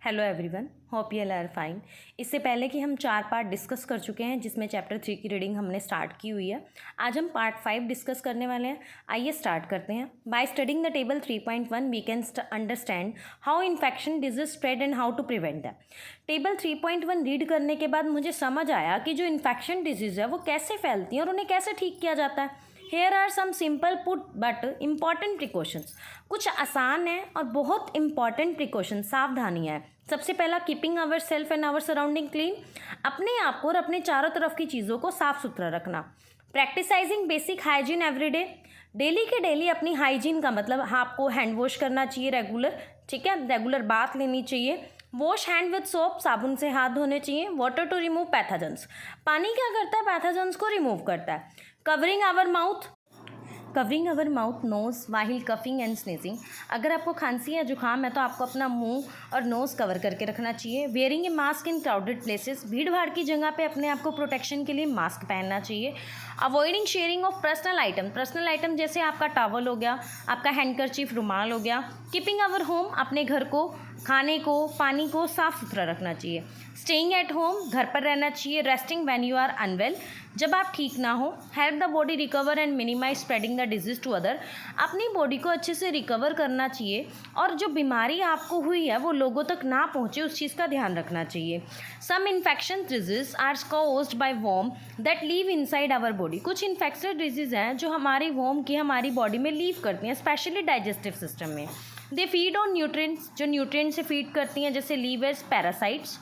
Hello everyone, hope you are fine. इससे पहले कि हम 4 पार्ट डिस्कस कर चुके हैं जिसमें चैप्टर 3 की रीडिंग हमने स्टार्ट की हुई है। आज हम पार्ट 5 डिस्कस करने वाले हैं। आइए स्टार्ट करते हैं। By studying the table 3.1 we can understand how infection disease spread and how to prevent them. Table 3.1 read करने के बाद मुझे समझ आया कि जो इन्फेक्शन डिजीज़ है वो कैसे फैलती हैं और उन्हें कैसे ठीक किया जाता है। Here are some simple put but important precautions. कुछ आसान है और बहुत इंपॉर्टेंट प्रिकॉशन, सावधानियाँ है। सबसे पहला, keeping our self and our surrounding clean. अपने आप को और अपने चारों तरफ की चीज़ों को साफ सुथरा रखना। प्रैक्टिसाइजिंग बेसिक हाइजीन एवरीडे। डेली के डेली अपनी हाइजीन का मतलब आपको हैंड वॉश करना चाहिए रेगुलर, ठीक है, रेगुलर बाथ लेनी चाहिए। वॉश हैंड विद सोप, साबुन से हाथ धोने चाहिए। Water to remove pathogens. पानी क्या करता है? पैथोजेंस को रिमूव करता है। Covering our mouth nose while coughing and sneezing. अगर आपको खांसी या जुकाम है तो आपको अपना मुंह और नोज़ कवर करके रखना चाहिए। वेयरिंग ए मास्क इन क्राउडेड प्लेसेस। भीड़ भाड़ की जगह पे अपने आप को प्रोटेक्शन के लिए मास्क पहनना चाहिए। Avoiding sharing of personal item जैसे आपका टॉवल हो गया, आपका हैंडकरचीफ रुमाल हो गया। कीपिंग आवर होम, अपने घर को, खाने को, पानी को साफ सुथरा रखना चाहिए। स्टेइंग एट होम, घर पर रहना चाहिए। Resting when you are unwell, जब आप ठीक ना हो। Help the body recover and minimize spreading the disease to other. अपनी बॉडी को अच्छे से रिकवर करना चाहिए और जो बीमारी आपको हुई है वो लोगों तक ना पहुँचे, उस चीज़ का ध्यान रखना चाहिए। Some infection disease are caused by worm that live inside our body. कुछ इन्फेक्शन डिजीज़ हैं जो हमारी वर्म की हमारी बॉडी में लीव करती हैं, स्पेशली डाइजेस्टिव सिस्टम में। दे फीड ऑन न्यूट्रिएंट्स, जो न्यूट्रिएंट से फीड करती हैं, जैसे लीवर्स, पैरासाइट्स।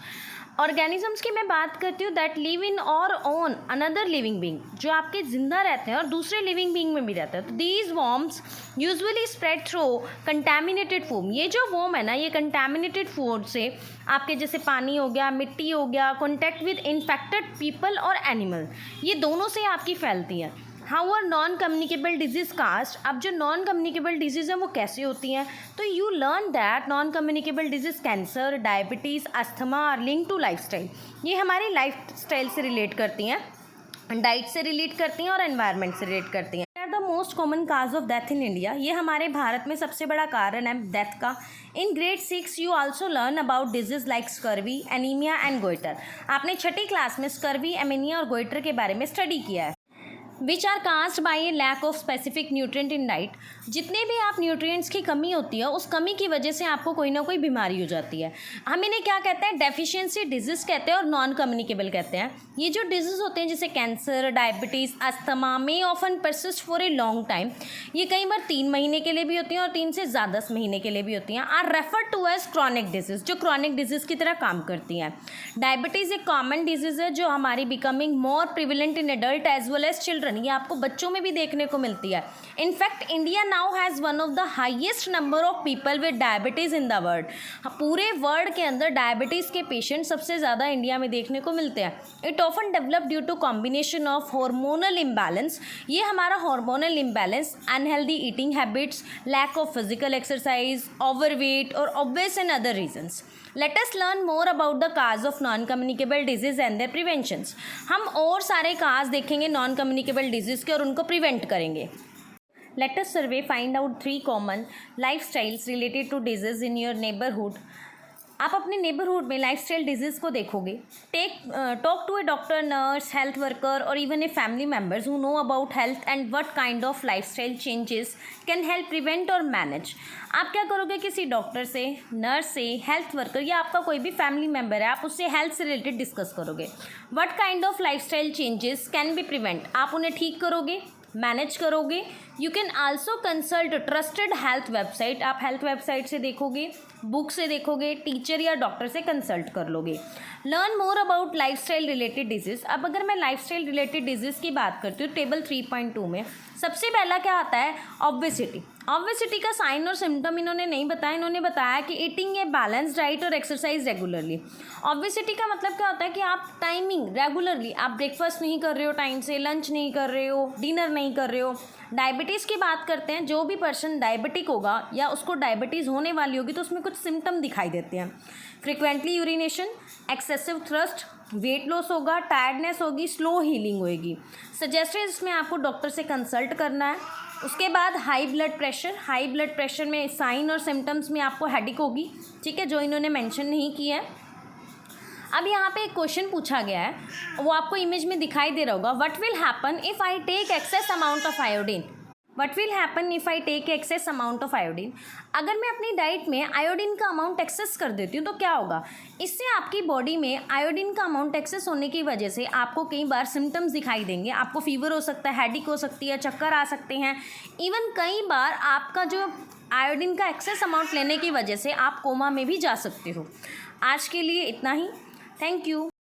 ऑर्गेनिजम्स की मैं बात करती हूँ दैट लिव इन और ऑन अनदर लिविंग बींग, जो आपके जिंदा रहते हैं और दूसरे लिविंग बींग में भी रहते हैं। तो these worms usually spread through contaminated food. ये जो वॉर्म है ना, ये कंटेमिनेटेड फूड से, आपके जैसे पानी हो गया, मिट्टी हो गया, कॉन्टैक्ट विद इन्फेक्टेड पीपल और एनिमल, ये दोनों से आपकी फैलती हैं। How are non communicable disease caused. अब जो नॉन कम्युनिकेबल डिजीज़ हैं वो कैसे होती हैं, तो you learn that non communicable disease cancer, diabetes, asthma are link to lifestyle. ये हमारी लाइफ स्टाइल से रिलेट करती हैं, डाइट से रिलेट करती हैं और एनवायरनमेंट से रिलेट करती हैं। Are the most common cause of death in India. ये हमारे भारत में सबसे बड़ा कारण है डेथ का। In grade 6 you also learn about disease like scurvy, anaemia and goitre. आपने 6ठी क्लास में स्कर्वी, एनीमिया और गोइटर के बारे में स्टडी किया है। Which are caused by a lack of specific nutrient in diet. जितने भी आप न्यूट्रिएंट्स की कमी होती है, उस कमी की वजह से आपको कोई ना कोई बीमारी हो जाती है। हम इन्हें क्या कहते हैं? डेफिशिएंसी डिजीज़ कहते हैं और नॉन कम्युनिकेबल कहते हैं। ये जो डिजीज़ होते हैं जैसे cancer, diabetes, asthma, may often persist for a long time. ये कई बार 3 महीने के लिए भी होती हैं और 3 से ज़्यादा महीने के लिए भी होती हैं। Are refer to as chronic disease, जो क्रॉनिक डिजीज़ की तरह काम करती हैं। डायबिटीज़ एक कॉमन डिजीज़ है जो हमारी becoming more prevalent in adult as well as children. ये आपको बच्चों में भी देखने को मिलती है। In fact India now has one of the highest number of people with diabetes in the world. पूरे वर्ल्ड के अंदर डायबिटीज़ के पेशेंट सबसे ज़्यादा इंडिया में देखने को मिलते हैं। It often develop due to combination of hormonal imbalance. ये हमारा hormonal imbalance, unhealthy eating habits, lack of physical exercise, overweight और obvious and other reasons. Let us learn more about the cause of non communicable disease and their preventions. हम और सारे काज देखेंगे non communicable disease के और उनको prevent करेंगे। Let us survey find out 3 common life styles related to disease in your neighbourhood. आप अपने नेबरहुड में लाइफस्टाइल डिजीज़ को देखोगे। Talk to a doctor, nurse, health worker और even a family members who know about health and what kind of lifestyle changes can help prevent और manage. आप क्या करोगे? किसी डॉक्टर से, नर्स से, हेल्थ वर्कर या आपका कोई भी फैमिली मेम्बर है, आप उससे हेल्थ से रिलेटेड डिस्कस करोगे। What kind of lifestyle changes can be prevent, आप उन्हें ठीक करोगे, मैनेज करोगे। You can also consult trusted health website. आप हेल्थ वेबसाइट से देखोगे, बुक से देखोगे, टीचर या डॉक्टर से कंसल्ट कर लोगे। Learn more about lifestyle related disease. अब अगर मैं लाइफस्टाइल रिलेटेड डिजीज़ की बात करती हूँ, टेबल 3.2 में सबसे पहला क्या आता है? ऑब्वेसिटी। ऑब्वेसिटी का साइन और सिम्टम इन्होंने नहीं बताया। इन्होंने बताया कि ईटिंग ए बैलेंस डाइट और एक्सरसाइज रेगुलरली। ऑब्वेसिटी का मतलब क्या होता है कि आप टाइमिंग रेगुलरली, आप ब्रेकफास्ट नहीं कर रहे हो टाइम से, लंच नहीं कर रहे हो, डिनर नहीं कर रहे हो। डायबिटीज़ की बात करते हैं, जो भी पर्सन डायबिटिक होगा या उसको डायबिटीज़ होने वाली होगी तो उसमें कुछ सिम्टम दिखाई देते हैं। Frequently urination, excessive thrust, weight loss होगा, टायर्डनेस होगी, स्लो हीलिंग होगी। सजेस्टेड इसमें आपको डॉक्टर से कंसल्ट करना है। उसके बाद हाई ब्लड प्रेशर में साइन और सिम्टम्स में आपको हेडेक होगी, ठीक है, जो इन्होंने मेंशन नहीं किया है। अब यहाँ पे एक क्वेश्चन पूछा गया है, वो आपको इमेज में दिखाई दे रहा होगा, what will happen if I take excess amount of iodine. What will happen if I take excess amount of iodine. अगर मैं अपनी डाइट में आयोडीन का अमाउंट एक्सेस कर देती हूँ तो क्या होगा, इससे आपकी बॉडी में आयोडीन का अमाउंट एक्सेस होने की वजह से आपको कई बार सिम्टम्स दिखाई देंगे। आपको फीवर हो सकता है, हेडेक हो सकती है, चक्कर आ सकते हैं, इवन कई बार आपका जो आयोडीन का एक्सेस अमाउंट लेने की वजह से आप कोमा में भी जा सकते हो। आज के लिए इतना ही, थैंक यू।